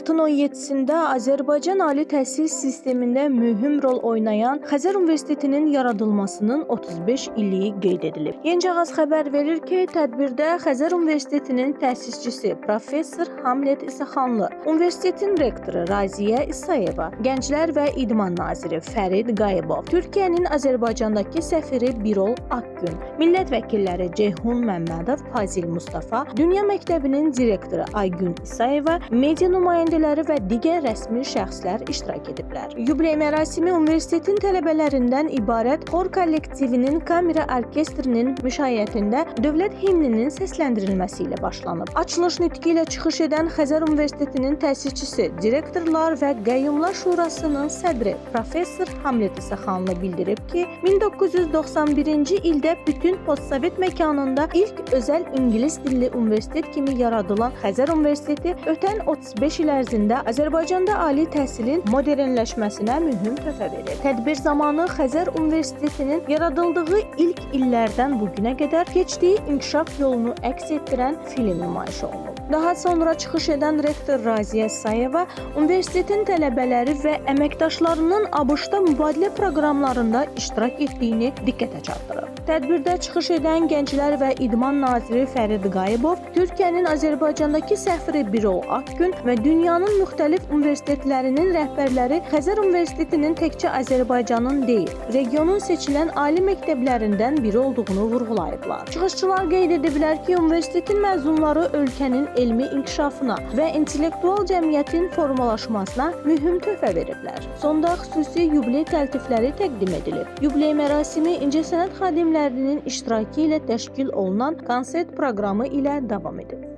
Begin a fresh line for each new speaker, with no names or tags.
Martın 17-sində Azərbaycan Ali Təhsil Sistemində mühüm rol oynayan Xəzər Universitetinin yaradılmasının 35 illiyi qeyd edilib. Gəncəğaz xəbər verir ki, tədbirdə Xəzər Universitetinin təsisçisi professor Hamlet İsaxanlı, universitetin rektoru Raziyə İsayeva, Gənclər və İdman naziri Fərid Qayıbov, Türkiyənin Azərbaycandakı səfiri Birol Akgün, millət vəkilləri Ceyhun Məmmədov, Fazil Mustafa, Dünya Məktəbinin direktoru Aygün İsayeva, media nümayəndələri və digər rəsmi şəxslər iştirak ediblər. Yubiley mərasimi universitetin tələbələrindən ibarət xor kollektivinin kamera orkestrinin müşayiətində dövlət himninin səsləndirilməsi ilə başlanıb. Açılış nitqi ilə çıxış edən Xəzər Universitetinin təsisçisi, direktorlar və Qəyyumlar Şurasının sədri professor Hamlet İsaxanlı bildirib ki, 1991-ci ildə bütün postsovet məkanında ilk özəl ingilis dilli universitet kimi yaradılan Xəzər Universiteti ötən 35 il ərzində Azərbaycanda ali təhsilin modernləşməsinə mühüm töhfə verir. Tədbir zamanı Xəzər Universitetinin yaradıldığı ilk illərdən bu günə qədər keçdiyi inkişaf yolunu əks etdirən film nümayiş olunub. Daha sonra çıxış edən rektor Raziyə İsayeva universitetin tələbələri və əməkdaşlarının ABŞ-da mübadilə proqramlarında iştirak etdiyini diqqətə çatdırıb. Tədbirdə çıxış edən Gənclər və İdman naziri Fərid Qayıbov, Türkiyənin Azərbaycandakı səfiri Birol Akgün və dünyanın müxtəlif universitetlərinin rəhbərləri Xəzər Universitetinin təkcə Azərbaycanın deyil, regionun seçilən ali məktəblərindən biri olduğunu vurğulayıblar. Çıxışçılar qeyd ediblər ki, universitetin məzunları ölkənin elmi inkişafına və intellektual cəmiyyətin formalaşmasına mühüm töhfə veriblər. Sonda xüsusi yubiley təltifləri təqdim edilib. Yubiley mərasimi incəsənət xadimlərinin iştirakı ilə təşkil olunan konsert proqramı ilə davam edib.